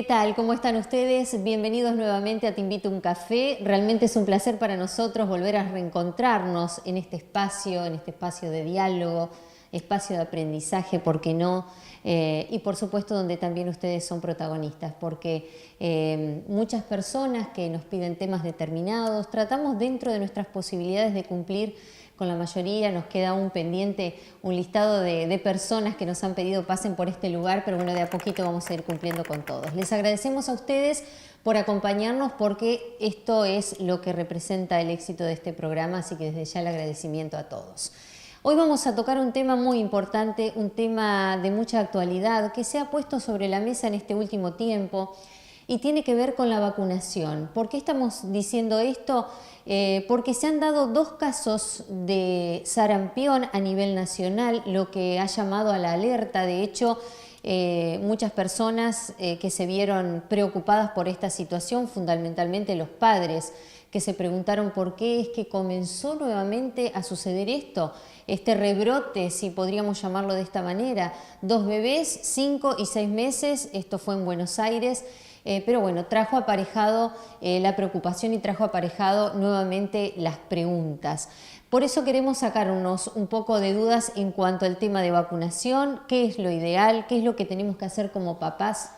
¿Qué tal? ¿Cómo están ustedes? Bienvenidos nuevamente a Te Invito a un Café. Realmente es un placer para nosotros volver a reencontrarnos en este espacio de diálogo, espacio de aprendizaje, ¿por qué no? Y por supuesto donde también ustedes son protagonistas, porque muchas personas que nos piden temas determinados, tratamos dentro de nuestras posibilidades de cumplir con la mayoría. Nos queda un pendiente, un listado de personas que nos han pedido pasen por este lugar, pero bueno, de a poquito vamos a ir cumpliendo con todos. Les agradecemos a ustedes por acompañarnos, porque esto es lo que representa el éxito de este programa, así que desde ya el agradecimiento a todos. Hoy vamos a tocar un tema muy importante, un tema de mucha actualidad que se ha puesto sobre la mesa en este último tiempo y tiene que ver con la vacunación. ¿Por qué estamos diciendo esto? Porque se han dado 2 casos de sarampión a nivel nacional, lo que ha llamado a la alerta. De hecho, muchas personas que se vieron preocupadas por esta situación, fundamentalmente los padres, que se preguntaron por qué es que comenzó nuevamente a suceder esto, este rebrote, si podríamos llamarlo de esta manera. 2 bebés, 5 y 6 meses, esto fue en Buenos Aires. Pero bueno, trajo aparejado la preocupación y trajo aparejado nuevamente las preguntas. Por eso queremos sacarnos un poco de dudas en cuanto al tema de vacunación, qué es lo ideal, qué es lo que tenemos que hacer como papás,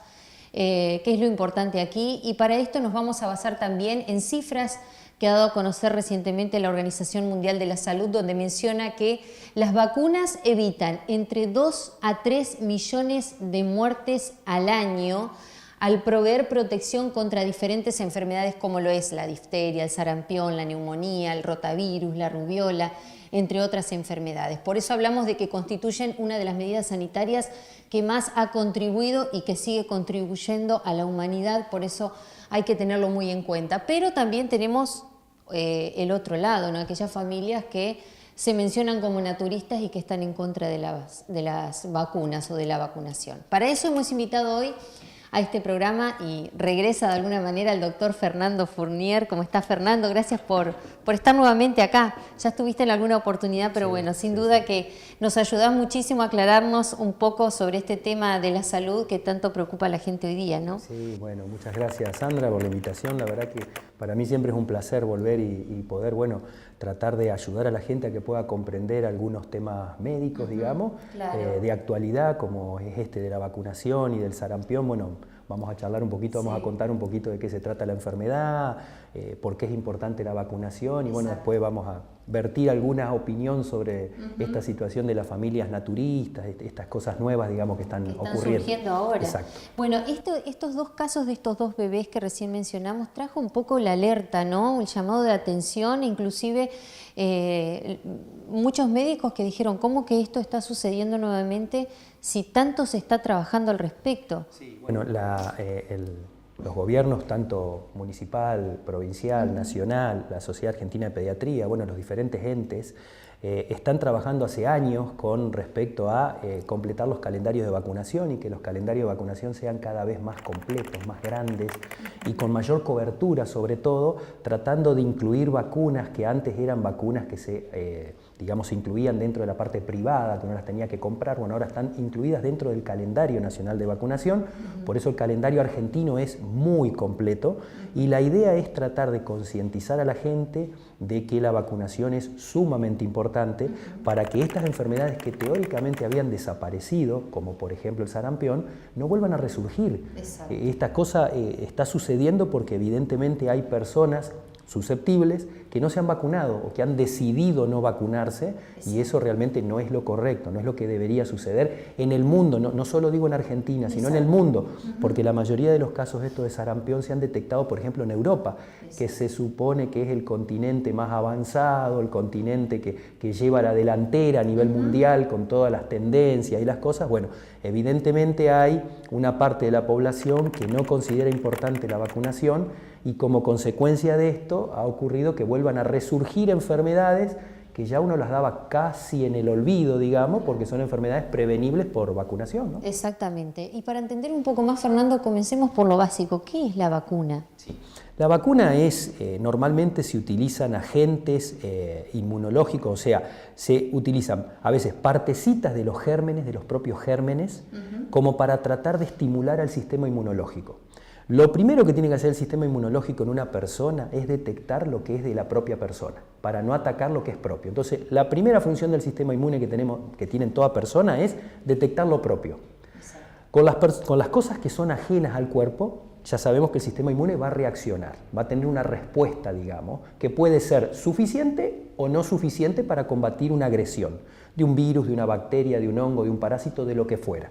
qué es lo importante aquí, y para esto nos vamos a basar también en cifras que ha dado a conocer recientemente la Organización Mundial de la Salud, donde menciona que las vacunas evitan entre 2 a 3 millones de muertes al año, al proveer protección contra diferentes enfermedades como lo es la difteria, el sarampión, la neumonía, el rotavirus, la rubiola, entre otras enfermedades. Por eso hablamos de que constituyen una de las medidas sanitarias que más ha contribuido y que sigue contribuyendo a la humanidad, por eso hay que tenerlo muy en cuenta. Pero también tenemos el otro lado, ¿no? Aquellas familias que se mencionan como naturistas y que están en contra de las vacunas o de la vacunación. Para eso hemos invitado hoy a este programa y regresa de alguna manera el doctor Fernando Fournier. ¿Cómo está, Fernando? Gracias por estar nuevamente acá. Ya estuviste en alguna oportunidad, pero bueno, sin duda que nos ayudás muchísimo a aclararnos un poco sobre este tema de la salud que tanto preocupa a la gente hoy día, ¿no? Sí, bueno, muchas gracias, Sandra, por la invitación. La verdad que para mí siempre es un placer volver y poder, bueno, tratar de ayudar a la gente a que pueda comprender algunos temas médicos, digamos, claro. De actualidad, como es este de la vacunación y del sarampión. Bueno, vamos a charlar un poquito, vamos a contar un poquito de qué se trata la enfermedad, por qué es importante la vacunación, y bueno, después vamos a vertir alguna opinión sobre esta situación de las familias naturistas, estas cosas nuevas, digamos, que están ocurriendo. Surgiendo ahora. Exacto. Bueno, estos 2 casos de estos 2 bebés que recién mencionamos trajo un poco la alerta, ¿no? El llamado de atención, inclusive muchos médicos que dijeron, ¿cómo que esto está sucediendo nuevamente si tanto se está trabajando al respecto? Sí, bueno, los gobiernos, tanto municipal, provincial, nacional, la Sociedad Argentina de Pediatría, bueno, los diferentes entes, están trabajando hace años con respecto a completar los calendarios de vacunación y que los calendarios de vacunación sean cada vez más completos, más grandes y con mayor cobertura, sobre todo tratando de incluir vacunas que antes eran vacunas que se incluían dentro de la parte privada, que uno las tenía que comprar. Bueno, ahora están incluidas dentro del calendario nacional de vacunación. Por eso el calendario argentino es muy completo y la idea es tratar de concientizar a la gente de que la vacunación es sumamente importante para que estas enfermedades que teóricamente habían desaparecido, como por ejemplo el sarampión, no vuelvan a resurgir. Esta cosa está sucediendo porque evidentemente hay personas susceptibles que no se han vacunado o que han decidido no vacunarse, y eso realmente no es lo correcto, no es lo que debería suceder en el mundo, no solo digo en Argentina, sino en el mundo, porque la mayoría de los casos estos de sarampión se han detectado, por ejemplo, en Europa, que se supone que es el continente más avanzado, el continente que lleva la delantera a nivel mundial con todas las tendencias y las cosas. Bueno, evidentemente hay una parte de la población que no considera importante la vacunación, y como consecuencia de esto ha ocurrido que vuelvan a resurgir enfermedades que ya uno las daba casi en el olvido, digamos, porque son enfermedades prevenibles por vacunación, ¿no? Exactamente. Y para entender un poco más, Fernando, comencemos por lo básico. ¿Qué es la vacuna? Sí. La vacuna es, normalmente se utilizan agentes inmunológicos, o sea, se utilizan a veces partecitas de los gérmenes, de los propios gérmenes, como para tratar de estimular al sistema inmunológico. Lo primero que tiene que hacer el sistema inmunológico en una persona es detectar lo que es de la propia persona, para no atacar lo que es propio. Entonces, la primera función del sistema inmune que tiene toda persona es detectar lo propio. Con las cosas que son ajenas al cuerpo, ya sabemos que el sistema inmune va a reaccionar, va a tener una respuesta, digamos, que puede ser suficiente o no suficiente para combatir una agresión de un virus, de una bacteria, de un hongo, de un parásito, de lo que fuera.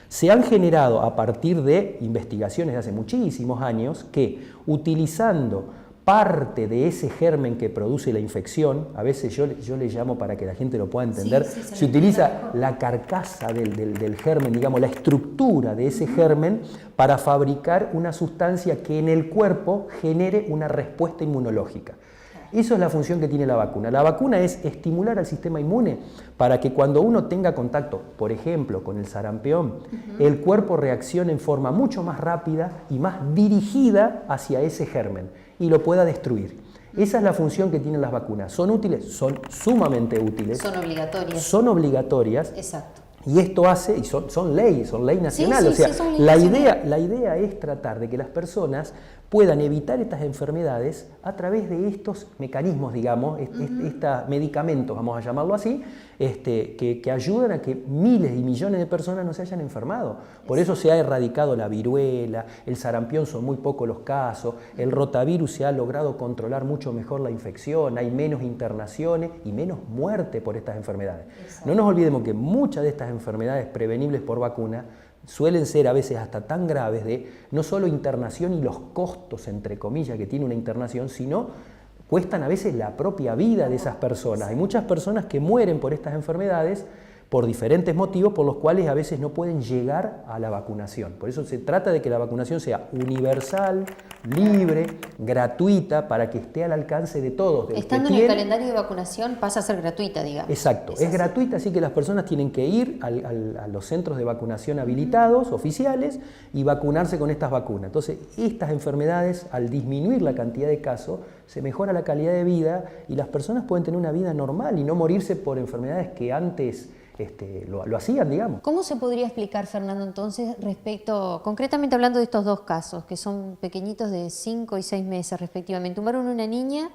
Se han generado a partir de investigaciones de hace muchísimos años que utilizando parte de ese germen que produce la infección, a veces yo le llamo para que la gente lo pueda entender, se utiliza la carcasa del germen, digamos, la estructura de ese germen para fabricar una sustancia que en el cuerpo genere una respuesta inmunológica. Eso es la función que tiene la vacuna. La vacuna es estimular al sistema inmune para que cuando uno tenga contacto, por ejemplo, con el sarampión, el cuerpo reaccione en forma mucho más rápida y más dirigida hacia ese germen y lo pueda destruir. Esa es la función que tienen las vacunas. ¿Son útiles? Son sumamente útiles. Son obligatorias. Son obligatorias. Exacto. Y esto hace, y son ley nacional, o sea, la idea es tratar de que las personas puedan evitar estas enfermedades a través de estos mecanismos, digamos, estos medicamentos, vamos a llamarlo así, que ayudan a que miles y millones de personas no se hayan enfermado. Por eso se ha erradicado la viruela, el sarampión son muy pocos los casos, el rotavirus se ha logrado controlar mucho mejor la infección, hay menos internaciones y menos muerte por estas enfermedades. Exacto. No nos olvidemos que muchas de estas enfermedades prevenibles por vacuna suelen ser a veces hasta tan graves de no solo internación y los costos, entre comillas, que tiene una internación, sino cuestan a veces la propia vida de esas personas. Hay muchas personas que mueren por estas enfermedades por diferentes motivos por los cuales a veces no pueden llegar a la vacunación. Por eso se trata de que la vacunación sea universal, libre, gratuita, para que esté al alcance de todos. Estando en el calendario de vacunación pasa a ser gratuita, digamos. Exacto, es gratuita, así que las personas tienen que ir a los centros de vacunación habilitados, oficiales, y vacunarse con estas vacunas. Entonces, estas enfermedades, al disminuir la cantidad de casos, se mejora la calidad de vida y las personas pueden tener una vida normal y no morirse por enfermedades que antes lo hacían, digamos. ¿Cómo se podría explicar, Fernando, entonces, concretamente hablando de estos dos casos, que son pequeñitos de 5 y 6 meses respectivamente, un varón y una niña?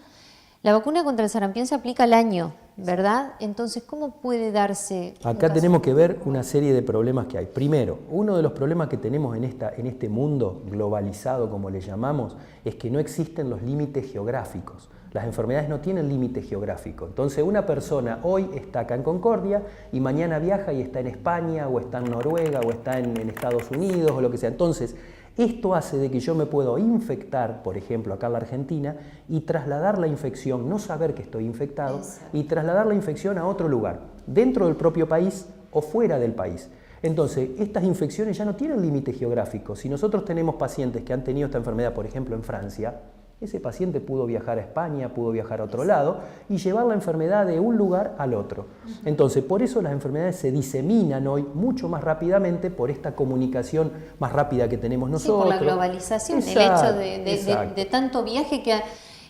La vacuna contra el sarampión se aplica al año, ¿verdad? Entonces, ¿cómo puede darse? Acá tenemos que ver una serie de problemas que hay. Primero, uno de los problemas que tenemos en este mundo globalizado, como le llamamos, es que no existen los límites geográficos. Las enfermedades no tienen límite geográfico. Entonces, una persona hoy está acá en Concordia y mañana viaja y está en España, o está en Noruega, o está en Estados Unidos, o lo que sea. Entonces, esto hace de que yo me puedo infectar, por ejemplo, acá en la Argentina, y trasladar la infección, no saber que estoy infectado, y trasladar la infección a otro lugar, dentro del propio país o fuera del país. Entonces, estas infecciones ya no tienen límite geográfico. Si nosotros tenemos pacientes que han tenido esta enfermedad, por ejemplo, en Francia, ese paciente pudo viajar a España, pudo viajar a otro lado y llevar la enfermedad de un lugar al otro. Entonces, por eso las enfermedades se diseminan hoy mucho más rápidamente por esta comunicación más rápida que tenemos nosotros. Sí, por la globalización, exacto, el hecho de tanto viaje que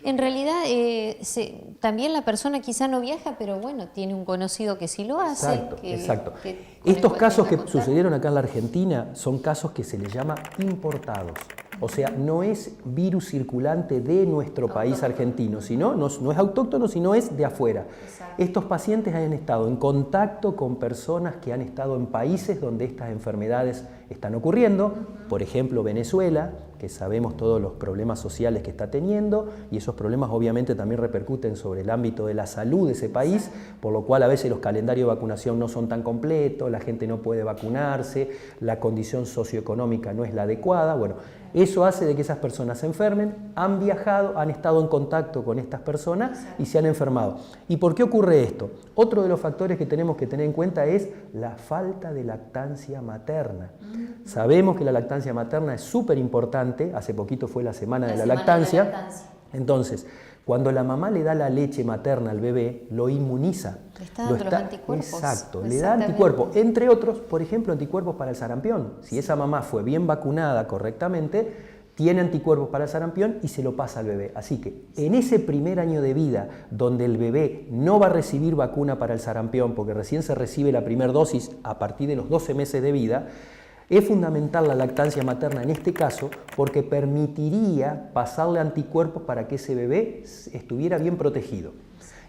en realidad también la persona quizá no viaja, pero bueno, tiene un conocido que sí lo hace. Exacto. Estos casos que sucedieron acá en la Argentina son casos que se les llama importados. O sea, no es virus circulante de nuestro país argentino, no es autóctono, sino es de afuera. Exacto. Estos pacientes han estado en contacto con personas que han estado en países donde estas enfermedades están ocurriendo, por ejemplo Venezuela, que sabemos todos los problemas sociales que está teniendo, y esos problemas obviamente también repercuten sobre el ámbito de la salud de ese país, por lo cual a veces los calendarios de vacunación no son tan completos, la gente no puede vacunarse, la condición socioeconómica no es la adecuada. Bueno, eso hace de que esas personas se enfermen, han viajado, han estado en contacto con estas personas y se han enfermado. ¿Y por qué ocurre esto? Otro de los factores que tenemos que tener en cuenta es la falta de lactancia materna. Sabemos que la lactancia materna es súper importante, hace poquito fue la semana de la lactancia. Entonces, Cuando la mamá le da la leche materna al bebé, lo inmuniza. Le está dando los anticuerpos. Exacto, le da anticuerpos, entre otros, por ejemplo, anticuerpos para el sarampión. Si esa mamá fue bien vacunada correctamente, tiene anticuerpos para el sarampión y se lo pasa al bebé. Así que en ese primer año de vida, donde el bebé no va a recibir vacuna para el sarampión, porque recién se recibe la primera dosis a partir de los 12 meses de vida, es fundamental la lactancia materna en este caso porque permitiría pasarle anticuerpos para que ese bebé estuviera bien protegido.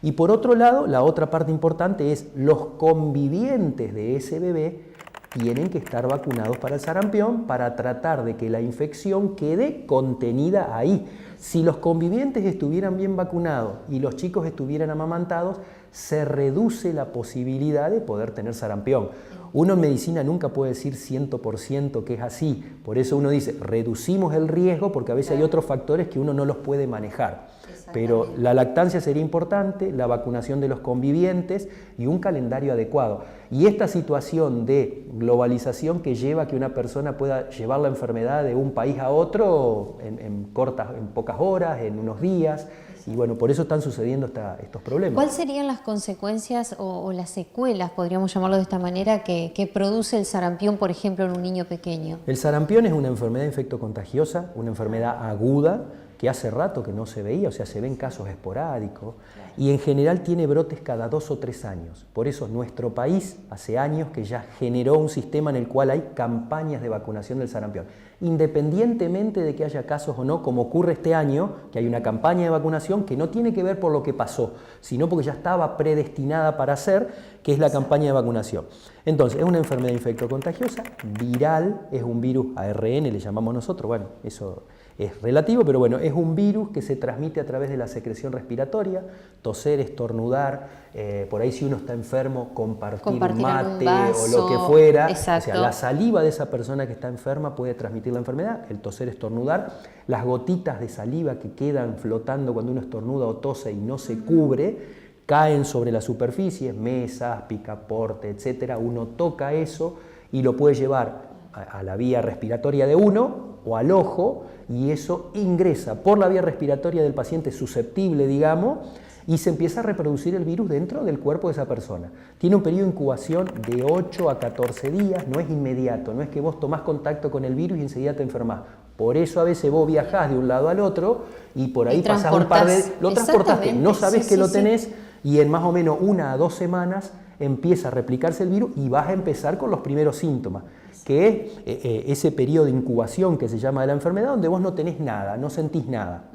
Y por otro lado, la otra parte importante es los convivientes de ese bebé tienen que estar vacunados para el sarampión para tratar de que la infección quede contenida ahí. Si los convivientes estuvieran bien vacunados y los chicos estuvieran amamantados, se reduce la posibilidad de poder tener sarampión. Uno en medicina nunca puede decir 100% que es así, por eso uno dice, reducimos el riesgo porque a veces hay otros factores que uno no los puede manejar. Pero la lactancia sería importante, la vacunación de los convivientes y un calendario adecuado. Y esta situación de globalización que lleva a que una persona pueda llevar la enfermedad de un país a otro en pocas horas, en unos días, y bueno, por eso están sucediendo estos problemas. ¿Cuáles serían las consecuencias o las secuelas, podríamos llamarlo de esta manera, que produce el sarampión, por ejemplo, en un niño pequeño? El sarampión es una enfermedad infectocontagiosa, una enfermedad aguda, que hace rato que no se veía, o sea, se ven casos esporádicos, y en general tiene brotes cada 2 o 3 años. Por eso nuestro país hace años que ya generó un sistema en el cual hay campañas de vacunación del sarampión. Independientemente de que haya casos o no, como ocurre este año, que hay una campaña de vacunación que no tiene que ver por lo que pasó, sino porque ya estaba predestinada para hacer, que es la campaña de vacunación. Entonces, es una enfermedad infectocontagiosa, viral, es un virus ARN, le llamamos nosotros, bueno, eso es relativo, pero bueno, es un virus que se transmite a través de la secreción respiratoria, toser, estornudar, por ahí si uno está enfermo, compartir mate vaso, o lo que fuera. Exacto. O sea, la saliva de esa persona que está enferma puede transmitir la enfermedad, el toser, estornudar, las gotitas de saliva que quedan flotando cuando uno estornuda o tose y no se cubre, caen sobre la superficie, mesas, picaporte, etcétera. Uno toca eso y lo puede llevar a la vía respiratoria de uno o al ojo, y eso ingresa por la vía respiratoria del paciente susceptible, digamos, y se empieza a reproducir el virus dentro del cuerpo de esa persona. Tiene un periodo de incubación de 8 a 14 días, no es inmediato, no es que vos tomás contacto con el virus y enseguida te enfermás. Por eso a veces vos viajás de un lado al otro y por ahí pasás un par de... Lo transportaste, no sabés que lo tenés, y en más o menos 1 a 2 semanas empieza a replicarse el virus y vas a empezar con los primeros síntomas, que es ese periodo de incubación que se llama de la enfermedad, donde vos no tenés nada, no sentís nada.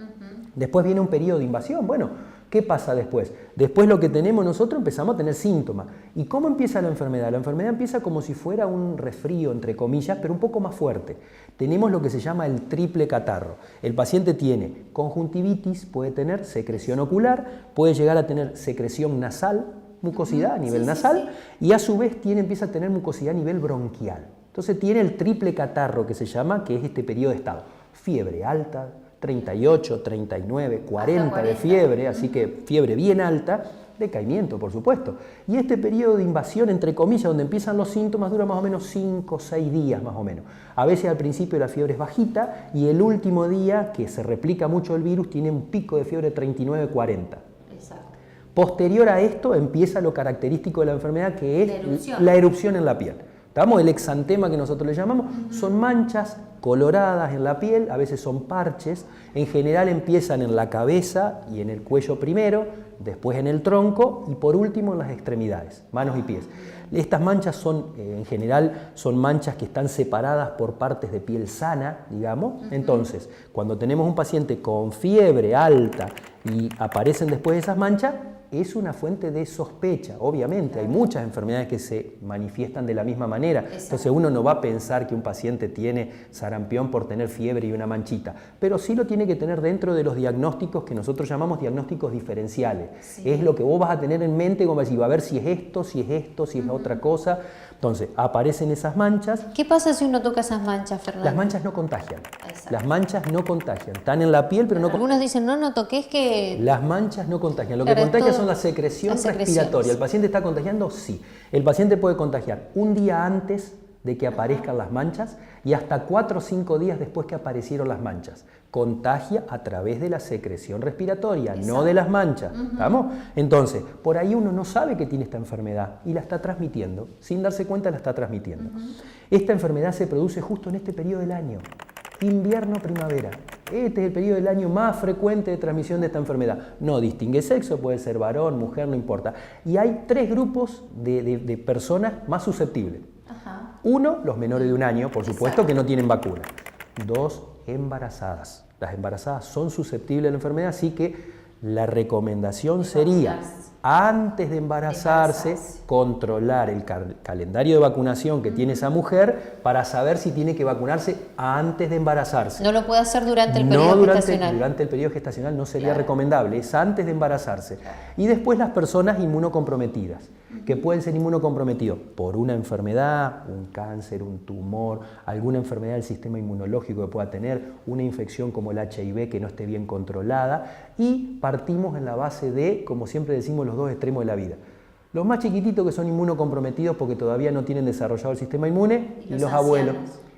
Después viene un periodo de invasión. Bueno, ¿qué pasa después? Después lo que tenemos nosotros, empezamos a tener síntomas. ¿Y cómo empieza la enfermedad? La enfermedad empieza como si fuera un resfrío, entre comillas, pero un poco más fuerte. Tenemos lo que se llama el triple catarro. El paciente tiene conjuntivitis, puede tener secreción ocular, puede llegar a tener secreción nasal, mucosidad a nivel nasal, y a su vez empieza a tener mucosidad a nivel bronquial. Entonces tiene el triple catarro que se llama, que es este periodo de estado. Fiebre alta, 38, 39, 40 de fiebre, así que fiebre bien alta, decaimiento, por supuesto. Y este periodo de invasión, entre comillas, donde empiezan los síntomas, dura más o menos 5 o 6 días más o menos. A veces al principio la fiebre es bajita y el último día, que se replica mucho el virus, tiene un pico de fiebre de 39, 40. Exacto. Posterior a esto empieza lo característico de la enfermedad, que es la erupción en la piel. ¿Estamos? El exantema que nosotros le llamamos, son manchas coloradas en la piel, a veces son parches, en general empiezan en la cabeza y en el cuello primero, después en el tronco y por último en las extremidades, manos y pies. Estas manchas son, en general, son manchas que están separadas por partes de piel sana, digamos. Entonces, cuando tenemos un paciente con fiebre alta y aparecen después esas manchas, es una fuente de sospecha, obviamente. Hay muchas enfermedades que se manifiestan de la misma manera. Entonces uno no va a pensar que un paciente tiene sarampión por tener fiebre y una manchita, pero sí lo tiene que tener dentro de los diagnósticos que nosotros llamamos diagnósticos diferenciales. Es lo que vos vas a tener en mente, como decir, va a ver si es esto, si es esto, si es otra cosa. Entonces, aparecen esas manchas. ¿Qué pasa si uno toca esas manchas, Fernando? Las manchas no contagian. Las manchas no contagian. Están en la piel, pero no contagian. Algunos dicen, no toques que... Las manchas no contagian. Lo que contagia son la secreción respiratoria. ¿El paciente está contagiando? Sí. El paciente puede contagiar un día antes de que aparezcan las manchas y hasta 4 o 5 días después que aparecieron las manchas. Contagia a través de la secreción respiratoria, no de las manchas. ¿Estamos? Entonces, por ahí uno no sabe que tiene esta enfermedad y la está transmitiendo. Sin darse cuenta la está transmitiendo. Esta enfermedad se produce justo en este periodo del año. Invierno-primavera. Este es el periodo del año más frecuente de transmisión de esta enfermedad. No distingue sexo, puede ser varón, mujer, no importa. Y hay 3 grupos de personas más susceptibles. Uno, los menores de 1 año, por supuesto, que no tienen vacuna. 2, embarazadas. Las embarazadas son susceptibles a la enfermedad, así que la recomendación sería, antes de embarazarse, controlar el calendario de vacunación que tiene esa mujer para saber si tiene que vacunarse antes de embarazarse. No lo puede hacer durante el periodo gestacional. Durante el periodo gestacional no sería recomendable, es antes de embarazarse. Y después las personas inmunocomprometidas, que pueden ser inmunocomprometidos por una enfermedad, un cáncer, un tumor, alguna enfermedad del sistema inmunológico que pueda tener, una infección como el HIV que no esté bien controlada, y partimos en la base de, como siempre decimos, los 2 extremos de la vida. Los más chiquititos que son inmunocomprometidos porque todavía no tienen desarrollado el sistema inmune, y los abuelos.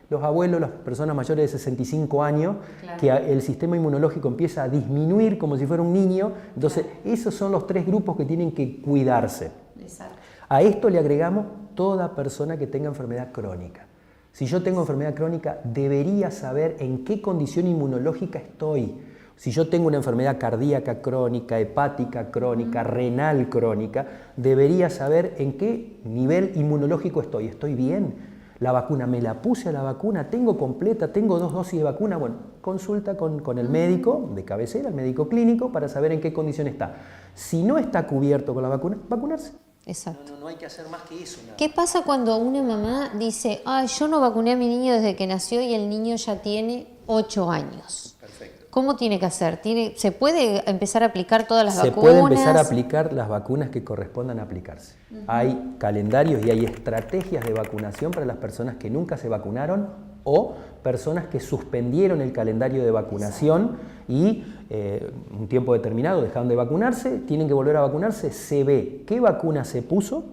Los abuelos, las personas mayores de 65 años, que el sistema inmunológico empieza a disminuir como si fuera un niño. Entonces, esos son los 3 grupos que tienen que cuidarse. Exacto. A esto le agregamos toda persona que tenga enfermedad crónica. Si yo tengo enfermedad crónica, debería saber en qué condición inmunológica estoy. Si yo tengo una enfermedad cardíaca crónica, hepática crónica, renal crónica, debería saber en qué nivel inmunológico estoy. ¿Estoy bien? La vacuna, ¿me la puse a la vacuna? ¿Tengo completa? ¿Tengo 2 dosis de vacuna? Bueno, consulta con el médico de cabecera, el médico clínico, para saber en qué condición está. Si no está cubierto con la vacuna, vacunarse. Exacto. No hay que hacer más que eso. Nada. ¿Qué pasa cuando una mamá dice, yo no vacuné a mi niño desde que nació y el niño ya tiene 8 años? Perfecto. ¿Cómo tiene que hacer? ¿Se puede empezar a aplicar todas las vacunas? Se puede empezar a aplicar las vacunas que correspondan a aplicarse. Hay calendarios y hay estrategias de vacunación para las personas que nunca se vacunaron o personas que suspendieron el calendario de vacunación y un tiempo determinado dejaron de vacunarse, tienen que volver a vacunarse, se ve qué vacuna se puso.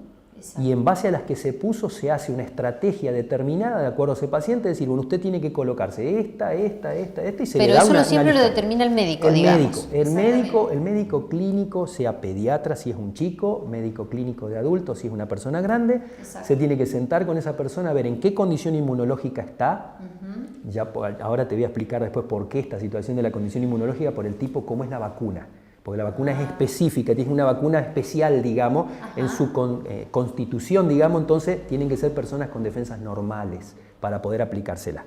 Exacto. Y en base a las que se puso se hace una estrategia determinada de acuerdo a ese paciente, es decir, bueno, usted tiene que colocarse esta y se le da una lista. Pero eso no siempre lo determina el médico, digamos. El médico clínico, sea pediatra si es un chico, médico clínico de adultos si es una persona grande, se tiene que sentar con esa persona a ver en qué condición inmunológica está. Ahora te voy a explicar después por qué esta situación de la condición inmunológica, por el tipo, cómo es la vacuna. Porque la vacuna es específica, tiene una vacuna especial, digamos, en su constitución, digamos, entonces tienen que ser personas con defensas normales para poder aplicársela.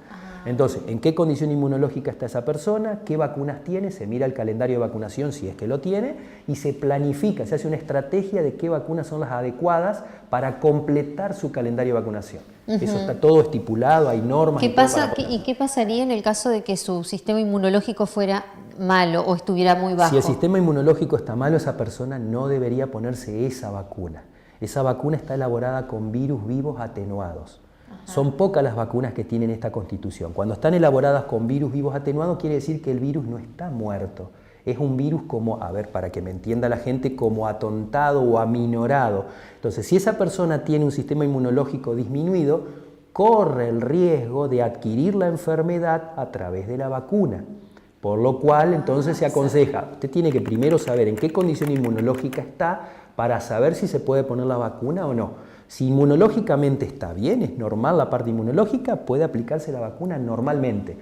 Entonces, ¿en qué condición inmunológica está esa persona? ¿Qué vacunas tiene? Se mira el calendario de vacunación si es que lo tiene y se planifica, se hace una estrategia de qué vacunas son las adecuadas para completar su calendario de vacunación. Eso está todo estipulado, hay normas. ¿Y qué pasaría en el caso de que su sistema inmunológico fuera malo o estuviera muy bajo? Si el sistema inmunológico está malo, esa persona no debería ponerse esa vacuna. Esa vacuna está elaborada con virus vivos atenuados. Son pocas las vacunas que tienen esta constitución. Cuando están elaboradas con virus vivos atenuados, quiere decir que el virus no está muerto. Es un virus como, para que me entienda la gente, como atontado o aminorado. Entonces, si esa persona tiene un sistema inmunológico disminuido, corre el riesgo de adquirir la enfermedad a través de la vacuna. Por lo cual, entonces se aconseja, usted tiene que primero saber en qué condición inmunológica está para saber si se puede poner la vacuna o no. Si inmunológicamente está bien, es normal la parte inmunológica, puede aplicarse la vacuna normalmente.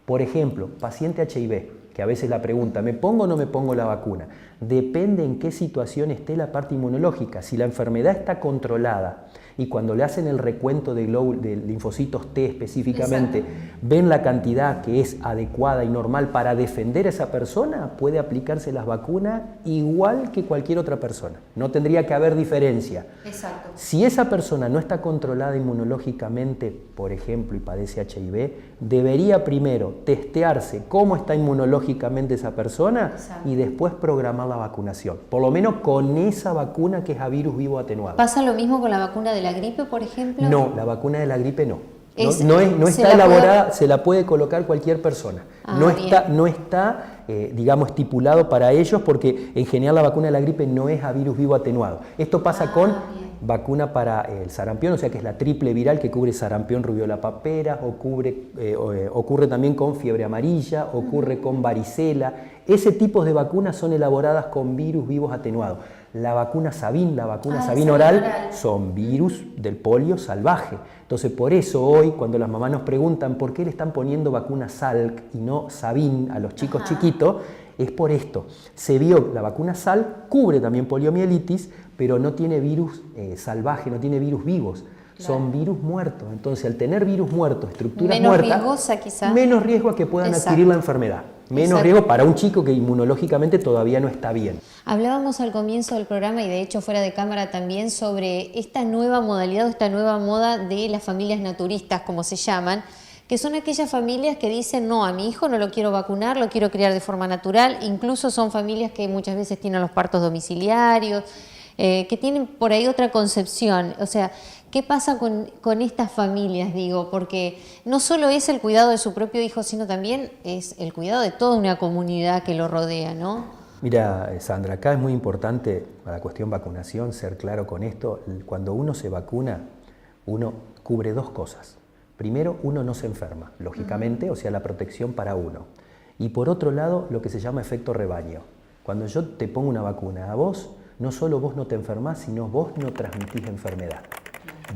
Por ejemplo, paciente HIV, que a veces la pregunta, ¿me pongo o no me pongo la vacuna? Depende en qué situación esté la parte inmunológica. Si la enfermedad está controlada y cuando le hacen el recuento de linfocitos T específicamente, ven la cantidad que es adecuada y normal para defender a esa persona, puede aplicarse las vacunas igual que cualquier otra persona. No tendría que haber diferencia. Exacto. Si esa persona no está controlada inmunológicamente, por ejemplo, y padece HIV, debería primero testearse cómo está inmunológicamente esa persona y después programar la vacunación. Por lo menos con esa vacuna que es a virus vivo atenuado. ¿Pasa lo mismo con la vacuna de la gripe, por ejemplo? No, la vacuna de la gripe no. No está elaborada, se la puede colocar cualquier persona. No está, digamos, estipulado para ellos porque en general la vacuna de la gripe no es a virus vivo atenuado. Esto pasa vacuna para el sarampión, o sea que es la triple viral que cubre sarampión, rubiola, paperas, ocurre también con fiebre amarilla, ocurre con varicela. Ese tipo de vacunas son elaboradas con virus vivos atenuados. La vacuna Sabin, la vacuna Sabin oral, son virus del polio salvaje. Entonces, por eso hoy, cuando las mamás nos preguntan por qué le están poniendo vacuna Salk y no Sabin a los chicos chiquitos, es por esto. Se vio, la vacuna Salk cubre también poliomielitis, pero no tiene virus salvaje, no tiene virus vivos. Son virus muertos. Entonces, al tener virus muertos, estructuras muertas, riesgosa, quizá. Menos riesgo a que puedan adquirir la enfermedad. Menos riesgo para un chico que inmunológicamente todavía no está bien. Hablábamos al comienzo del programa y de hecho fuera de cámara también sobre esta nueva modalidad o esta nueva moda de las familias naturistas, como se llaman, que son aquellas familias que dicen, no, a mi hijo no lo quiero vacunar, lo quiero criar de forma natural. Incluso son familias que muchas veces tienen los partos domiciliarios, que tienen por ahí otra concepción. O sea, ¿qué pasa con estas familias, digo? Porque no solo es el cuidado de su propio hijo, sino también es el cuidado de toda una comunidad que lo rodea, ¿no? Mira, Sandra, acá es muy importante para la cuestión vacunación ser claro con esto. Cuando uno se vacuna, uno cubre dos cosas. Primero, uno no se enferma, lógicamente, o sea, la protección para uno. Y por otro lado, lo que se llama efecto rebaño. Cuando yo te pongo una vacuna a vos, no solo vos no te enfermás, sino vos no transmitís enfermedad.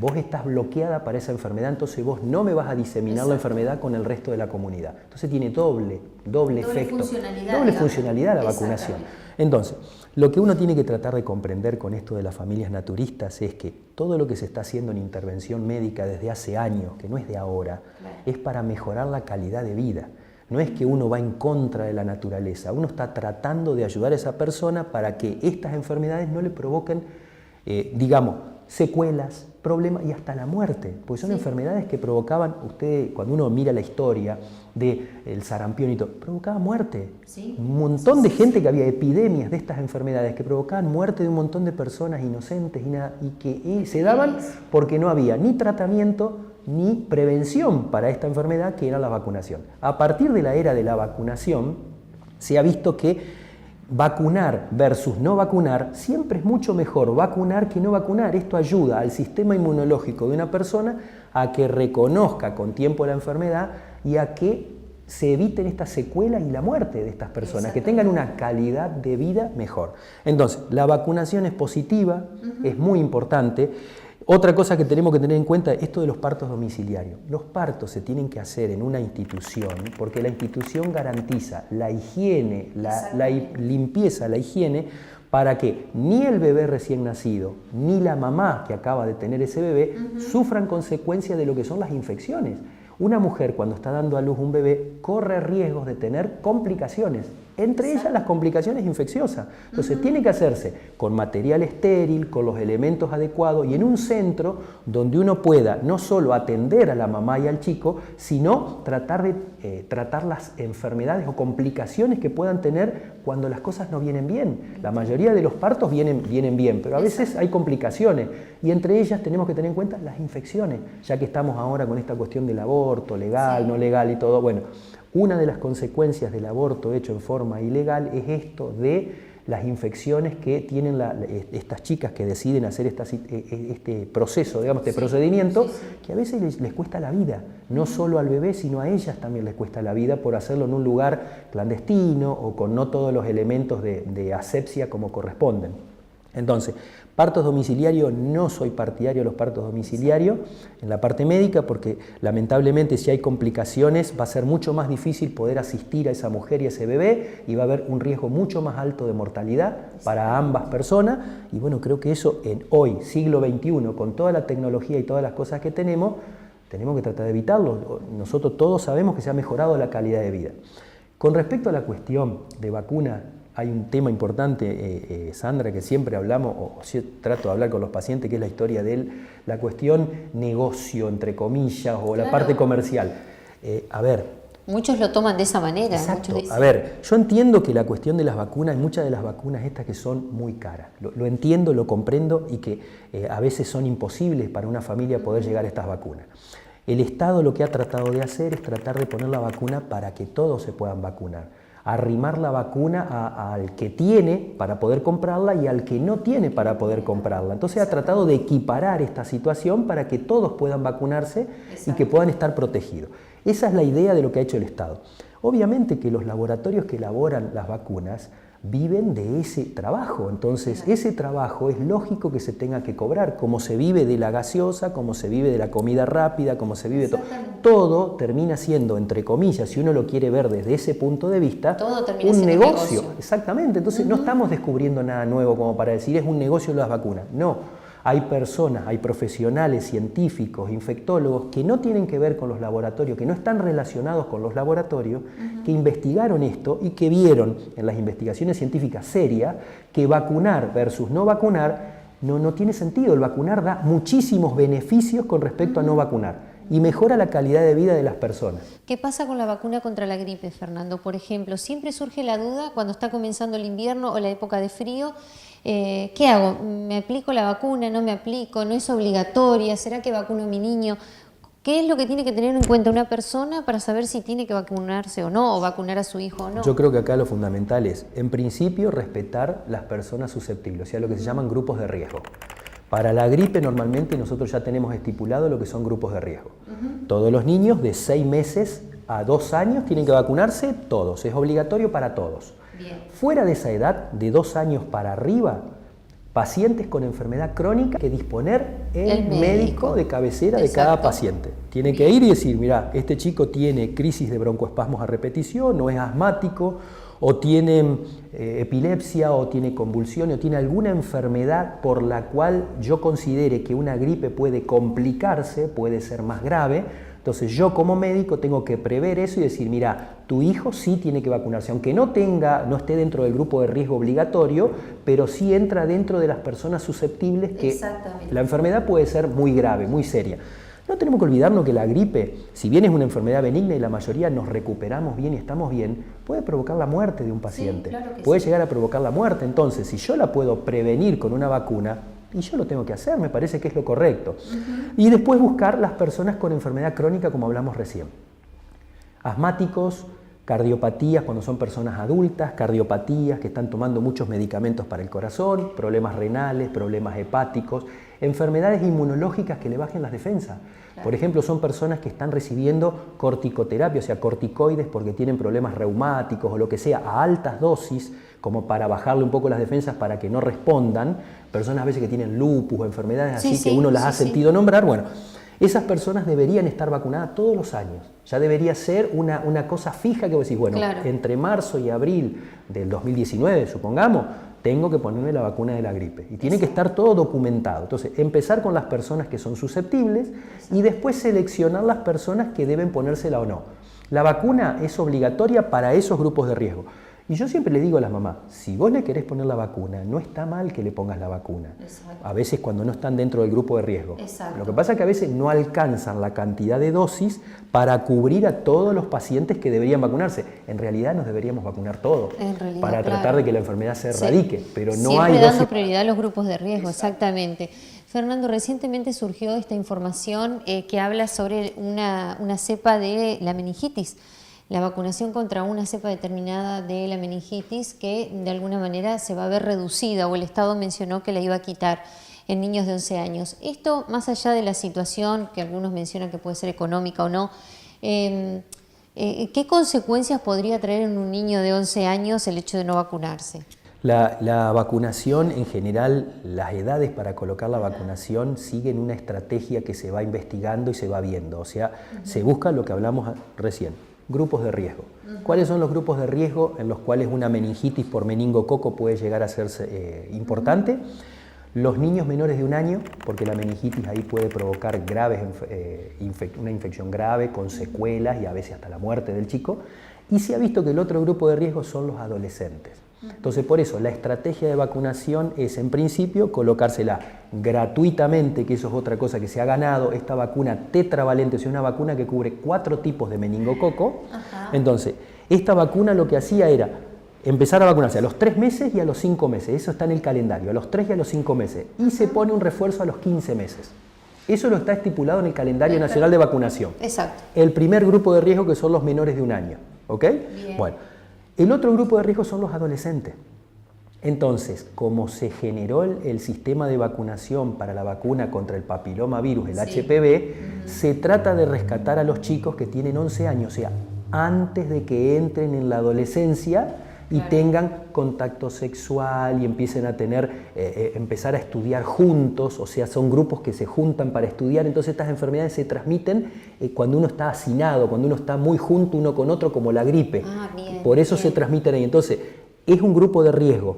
Vos estás bloqueada para esa enfermedad, entonces vos no me vas a diseminar la enfermedad con el resto de la comunidad. Entonces tiene doble efecto, doble funcionalidad la vacunación. Entonces, lo que uno tiene que tratar de comprender con esto de las familias naturistas es que todo lo que se está haciendo en intervención médica desde hace años, que no es de ahora, es para mejorar la calidad de vida. No es que uno va en contra de la naturaleza, uno está tratando de ayudar a esa persona para que estas enfermedades no le provoquen, digamos, secuelas, problemas y hasta la muerte, porque son enfermedades que provocaban, cuando uno mira la historia del sarampión y todo, provocaba muerte. Un montón de gente que había epidemias de estas enfermedades que provocaban muerte de un montón de personas inocentes y que se daban porque no había ni tratamiento ni prevención para esta enfermedad que era la vacunación. A partir de la era de la vacunación se ha visto que vacunar versus no vacunar, siempre es mucho mejor vacunar que no vacunar. Esto ayuda al sistema inmunológico de una persona a que reconozca con tiempo la enfermedad y a que se eviten estas secuelas y la muerte de estas personas, que tengan una calidad de vida mejor. Entonces, la vacunación es positiva, es muy importante. Otra cosa que tenemos que tener en cuenta es esto de los partos domiciliarios. Los partos se tienen que hacer en una institución porque la institución garantiza la higiene, la limpieza, la higiene, para que ni el bebé recién nacido ni la mamá que acaba de tener ese bebé sufran consecuencias de lo que son las infecciones. Una mujer cuando está dando a luz un bebé corre riesgos de tener complicaciones, entre ellas las complicaciones infecciosas. Entonces tiene que hacerse con material estéril, con los elementos adecuados y en un centro donde uno pueda no solo atender a la mamá y al chico, sino tratar las enfermedades o complicaciones que puedan tener cuando las cosas no vienen bien. La mayoría de los partos vienen bien, pero a veces hay complicaciones y entre ellas tenemos que tener en cuenta las infecciones, ya que estamos ahora con esta cuestión del aborto, legal, no legal y todo. Bueno, una de las consecuencias del aborto hecho en forma ilegal es esto de las infecciones que tienen estas chicas que deciden hacer este proceso, digamos, este procedimiento, que a veces les cuesta la vida, no solo al bebé, sino a ellas también les cuesta la vida por hacerlo en un lugar clandestino o con no todos los elementos de asepsia como corresponden. Entonces, partos domiciliarios, no soy partidario de los partos domiciliarios en la parte médica porque lamentablemente si hay complicaciones va a ser mucho más difícil poder asistir a esa mujer y a ese bebé y va a haber un riesgo mucho más alto de mortalidad para ambas personas y bueno, creo que eso en hoy, siglo XXI, con toda la tecnología y todas las cosas que tenemos que tratar de evitarlo. Nosotros todos sabemos que se ha mejorado la calidad de vida. Con respecto a la cuestión de vacuna, hay un tema importante, Sandra, que siempre hablamos, o trato de hablar con los pacientes, que es la historia de la cuestión negocio, entre comillas, o la parte comercial. Muchos lo toman de esa manera. Exacto. A ver, yo entiendo que la cuestión de las vacunas, muchas de las vacunas estas que son muy caras, lo entiendo, lo comprendo y que a veces son imposibles para una familia poder llegar a estas vacunas. El Estado lo que ha tratado de hacer es tratar de poner la vacuna para que todos se puedan vacunar. arrimar la vacuna al que tiene para poder comprarla y al que no tiene para poder comprarla. Entonces ha tratado de equiparar esta situación para que todos puedan vacunarse y que puedan estar protegidos. Esa es la idea de lo que ha hecho el Estado. Obviamente que los laboratorios que elaboran las vacunas viven de ese trabajo, entonces ese trabajo es lógico que se tenga que cobrar, como se vive de la gaseosa, como se vive de la comida rápida, como se vive todo termina siendo, entre comillas, si uno lo quiere ver desde ese punto de vista, un negocio. Exactamente, entonces no estamos descubriendo nada nuevo como para decir es un negocio las vacunas, no. Hay personas, hay profesionales, científicos, infectólogos que no tienen que ver con los laboratorios, que no están relacionados con los laboratorios, que investigaron esto y que vieron en las investigaciones científicas serias que vacunar versus no vacunar no tiene sentido. El vacunar da muchísimos beneficios con respecto a no vacunar y mejora la calidad de vida de las personas. ¿Qué pasa con la vacuna contra la gripe, Fernando? Por ejemplo, siempre surge la duda cuando está comenzando el invierno o la época de frío. ¿Qué hago? ¿Me aplico la vacuna? ¿No me aplico? ¿No es obligatoria? ¿Será que vacuno a mi niño? ¿Qué es lo que tiene que tener en cuenta una persona para saber si tiene que vacunarse o no, o vacunar a su hijo o no? Yo creo que acá lo fundamental es, en principio, respetar las personas susceptibles, o sea, lo que se llaman grupos de riesgo. Para la gripe normalmente nosotros ya tenemos estipulado lo que son grupos de riesgo. Todos los niños de 6 meses a 2 años tienen que vacunarse, todos, es obligatorio para todos. Bien. Fuera de esa edad, de 2 años para arriba, pacientes con enfermedad crónica, que disponer el médico de cabecera de cada paciente. Tiene que ir y decir, mira, este chico tiene crisis de broncoespasmos a repetición, no es asmático, o tiene epilepsia, o tiene convulsiones, o tiene alguna enfermedad por la cual yo considere que una gripe puede complicarse, puede ser más grave. Entonces yo como médico tengo que prever eso y decir, mira, tu hijo sí tiene que vacunarse, aunque no esté dentro del grupo de riesgo obligatorio, pero sí entra dentro de las personas susceptibles que la enfermedad puede ser muy grave, muy seria. No tenemos que olvidarnos que la gripe, si bien es una enfermedad benigna y la mayoría nos recuperamos bien y estamos bien, puede provocar la muerte de un paciente, puede llegar a provocar la muerte. Entonces, si yo la puedo prevenir con una vacuna, y yo lo tengo que hacer, me parece que es lo correcto. Y después buscar las personas con enfermedad crónica, como hablamos recién. Asmáticos, cardiopatías cuando son personas adultas, cardiopatías que están tomando muchos medicamentos para el corazón, problemas renales, problemas hepáticos, enfermedades inmunológicas que le bajen las defensas. Por ejemplo, son personas que están recibiendo corticoterapia, o sea, corticoides porque tienen problemas reumáticos o lo que sea, a altas dosis, como para bajarle un poco las defensas para que no respondan. Personas a veces que tienen lupus o enfermedades así que uno las ha sentido nombrar. Bueno, esas personas deberían estar vacunadas todos los años. Ya debería ser una cosa fija que vos decís, bueno, entre marzo y abril del 2019, supongamos, tengo que ponerme la vacuna de la gripe. Y tiene que estar todo documentado. Entonces, empezar con las personas que son susceptibles y después seleccionar las personas que deben ponérsela o no. La vacuna es obligatoria para esos grupos de riesgo. Y yo siempre le digo a las mamás, si vos le querés poner la vacuna, no está mal que le pongas la vacuna. A veces cuando no están dentro del grupo de riesgo. Lo que pasa es que a veces no alcanzan la cantidad de dosis para cubrir a todos los pacientes que deberían vacunarse. En realidad nos deberíamos vacunar todos para tratar de que la enfermedad se erradique, pero no siempre hay dando prioridad a los grupos de riesgo, exactamente. Fernando, recientemente surgió esta información que habla sobre una cepa de la meningitis. La vacunación contra una cepa determinada de la meningitis que de alguna manera se va a ver reducida, o el Estado mencionó que la iba a quitar en niños de 11 años. Esto, más allá de la situación que algunos mencionan que puede ser económica o no, ¿qué consecuencias podría traer en un niño de 11 años el hecho de no vacunarse? La vacunación en general, las edades para colocar la vacunación siguen una estrategia que se va investigando y se va viendo, o sea, se busca lo que hablamos recién. Grupos de riesgo. ¿Cuáles son los grupos de riesgo en los cuales una meningitis por meningococo puede llegar a ser importante? Los niños menores de 1 año, porque la meningitis ahí puede provocar una infección grave con secuelas y a veces hasta la muerte del chico. Y se ha visto que el otro grupo de riesgo son los adolescentes. Entonces, por eso, la estrategia de vacunación es, en principio, colocársela gratuitamente, que eso es otra cosa que se ha ganado, esta vacuna tetravalente, o sea, una vacuna que cubre 4 tipos de meningococo. Entonces, esta vacuna lo que hacía era empezar a vacunarse a los 3 meses y a los 5 meses, eso está en el calendario, a los 3 y a los 5 meses, y se pone un refuerzo a los 15 meses. Eso lo está estipulado en el calendario nacional de vacunación. Exacto. El primer grupo de riesgo que son los menores de 1 año, ¿ok? Bien. Bueno. El otro grupo de riesgo son los adolescentes. Entonces, como se generó el sistema de vacunación para la vacuna contra el papilomavirus, el HPV, se trata de rescatar a los chicos que tienen 11 años, o sea, antes de que entren en la adolescencia y tengan contacto sexual y empiecen a empezar a estudiar juntos, o sea, son grupos que se juntan para estudiar. Entonces estas enfermedades se transmiten cuando uno está hacinado, cuando uno está muy junto uno con otro, como la gripe. Por eso se transmiten ahí. Entonces, es un grupo de riesgo.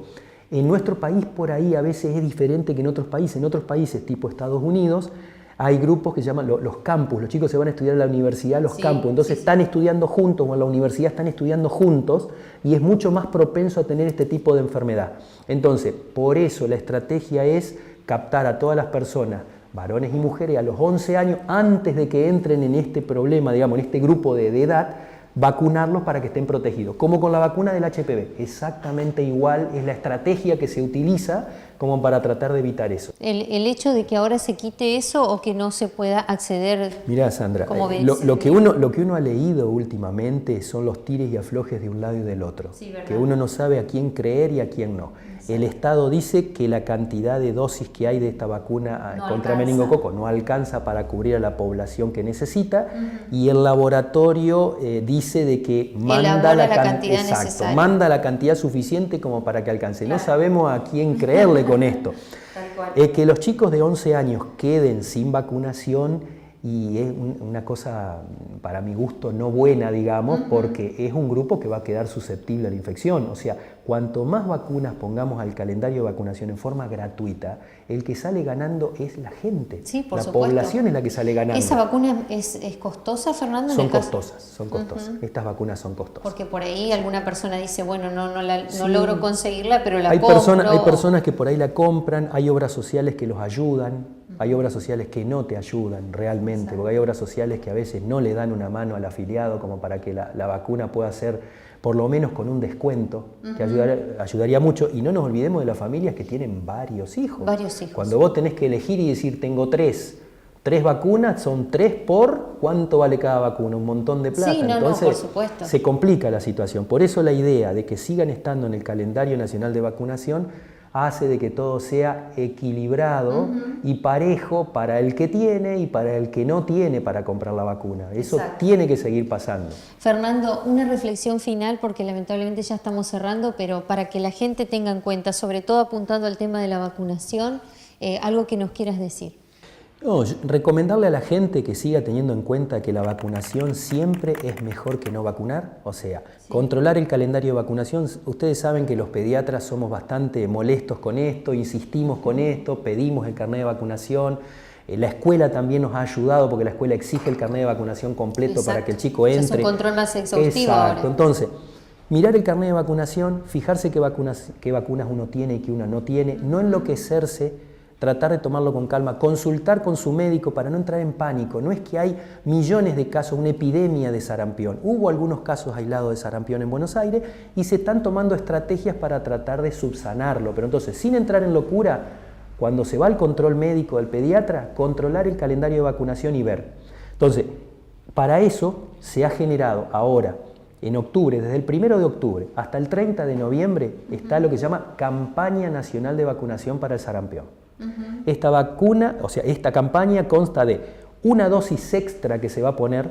En nuestro país por ahí a veces es diferente que en otros países. En otros países tipo Estados Unidos hay grupos que se llaman los campus. Los chicos se van a estudiar a la universidad, los campus. Entonces están estudiando juntos, o en la universidad están estudiando juntos, y es mucho más propenso a tener este tipo de enfermedad. Entonces, por eso la estrategia es captar a todas las personas, varones y mujeres, a los 11 años, antes de que entren en este problema, digamos, en este grupo de edad, vacunarlos para que estén protegidos. Como con la vacuna del HPV, exactamente igual es la estrategia que se utiliza como para tratar de evitar eso. El hecho de que ahora se quite eso o que no se pueda acceder. Mirá, Sandra, lo que uno ha leído últimamente son los tires y aflojes de un lado y del otro, que uno no sabe a quién creer y a quién no. El Estado dice que la cantidad de dosis que hay de esta vacuna contra meningococo no alcanza para cubrir a la población que necesita, y el laboratorio dice de que manda la cantidad suficiente como para que alcance. No sabemos a quién creerle con esto. Que los chicos de 11 años queden sin vacunación, y es una cosa, para mi gusto, no buena, digamos, porque es un grupo que va a quedar susceptible a la infección. O sea, cuanto más vacunas pongamos al calendario de vacunación en forma gratuita, el que sale ganando es la gente. Sí, por supuesto. Población es la que sale ganando. ¿Esa vacuna es costosa, Fernando? Son costosas. Estas vacunas son costosas. Porque por ahí alguna persona dice, bueno, no logro conseguirla, pero la hay compro. Hay personas que por ahí la compran, hay obras sociales que los ayudan. Hay obras sociales que no te ayudan realmente, porque hay obras sociales que a veces no le dan una mano al afiliado como para que la vacuna pueda ser, por lo menos con un descuento, que ayudaría mucho. Y no nos olvidemos de las familias que tienen varios hijos. Cuando vos tenés que elegir y decir, tengo tres vacunas, son 3 por, ¿cuánto vale cada vacuna? Un montón de plata. Entonces, por supuesto. Se complica la situación. Por eso la idea de que sigan estando en el calendario nacional de vacunación hace de que todo sea equilibrado y parejo para el que tiene y para el que no tiene para comprar la vacuna. Eso tiene que seguir pasando. Fernando, una reflexión final, porque lamentablemente ya estamos cerrando, pero para que la gente tenga en cuenta, sobre todo apuntando al tema de la vacunación, algo que nos quieras decir. No, recomendarle a la gente que siga teniendo en cuenta que la vacunación siempre es mejor que no vacunar, o sea, controlar el calendario de vacunación. Ustedes saben que los pediatras somos bastante molestos con esto, insistimos con esto, pedimos el carnet de vacunación. La escuela también nos ha ayudado porque la escuela exige el carnet de vacunación completo para que el chico entre. Es un control más exhaustivo ahora. Entonces, mirar el carnet de vacunación, fijarse qué vacunas uno tiene y qué uno no tiene, no enloquecerse, tratar de tomarlo con calma, consultar con su médico para no entrar en pánico. No es que hay millones de casos, una epidemia de sarampión. Hubo algunos casos aislados de sarampión en Buenos Aires y se están tomando estrategias para tratar de subsanarlo. Pero entonces, sin entrar en locura, cuando se va al control médico del pediatra, controlar el calendario de vacunación y ver. Entonces, para eso se ha generado ahora, en octubre, desde el 1 de octubre hasta el 30 de noviembre, está lo que se llama Campaña Nacional de Vacunación para el Sarampión. Esta vacuna, o sea, esta campaña consta de una dosis extra que se va a poner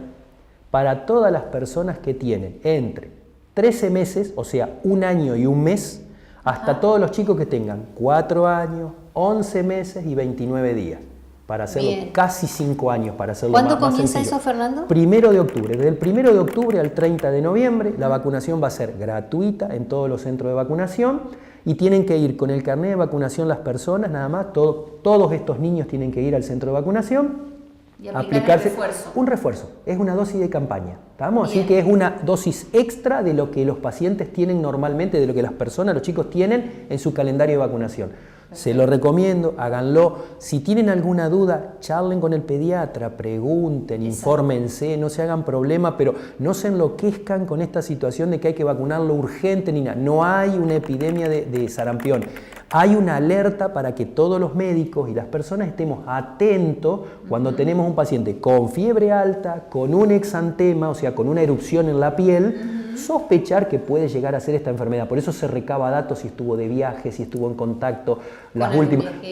para todas las personas que tienen entre 13 meses, o sea, 1 año y 1 mes, hasta todos los chicos que tengan 4 años, 11 meses y 29 días. Para hacerlo casi 5 años, para hacerlo más sencillo. ¿Cuándo comienza eso, Fernando? 1 de octubre. Desde el 1 de octubre al 30 de noviembre, la vacunación va a ser gratuita en todos los centros de vacunación y tienen que ir con el carnet de vacunación las personas, nada más, todos estos niños tienen que ir al centro de vacunación y aplicarse un refuerzo. Es una dosis de campaña, ¿estamos? Así que es una dosis extra de lo que los pacientes tienen normalmente, de lo que las personas, los chicos tienen en su calendario de vacunación. Se lo recomiendo, háganlo. Si tienen alguna duda, charlen con el pediatra, pregunten, infórmense, no se hagan problema, pero no se enloquezcan con esta situación de que hay que vacunarlo urgente ni nada. No hay una epidemia de sarampión. Hay una alerta para que todos los médicos y las personas estemos atentos cuando tenemos un paciente con fiebre alta, con un exantema, o sea, con una erupción en la piel, sospechar que puede llegar a ser esta enfermedad. Por eso se recaba datos si estuvo de viaje, si estuvo en contacto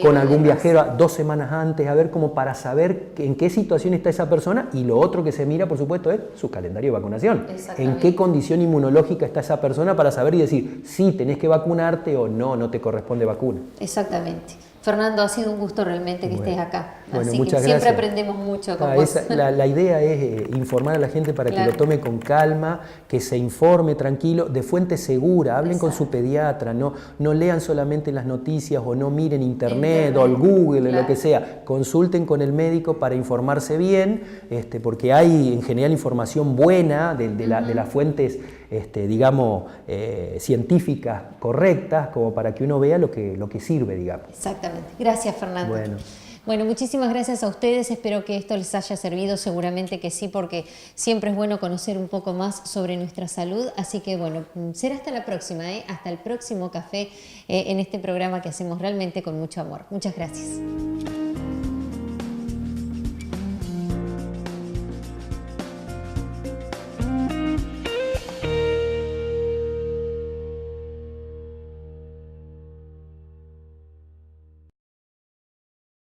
con algún viajero 2 semanas antes, a ver como para saber en qué situación está esa persona. Y lo otro que se mira, por supuesto, es su calendario de vacunación. En qué condición inmunológica está esa persona para saber y decir si tenés que vacunarte o no te corresponde vacuna. Exactamente. Fernando, ha sido un gusto realmente que estés acá. Bueno, así muchas que siempre gracias. aprendemos mucho con vos. La idea es informar a la gente para que lo tome con calma, que se informe tranquilo, de fuente segura, hablen con su pediatra, no lean solamente las noticias o no miren internet o el Google, lo que sea. Consulten con el médico para informarse bien, porque hay en general información buena de las fuentes digamos, científicas correctas, como para que uno vea lo que sirve, digamos. Exactamente. Gracias, Fernando. Bueno, muchísimas gracias a ustedes. Espero que esto les haya servido. Seguramente que sí, porque siempre es bueno conocer un poco más sobre nuestra salud. Así que, bueno, será hasta la próxima, hasta el próximo café en este programa que hacemos realmente con mucho amor. Muchas gracias.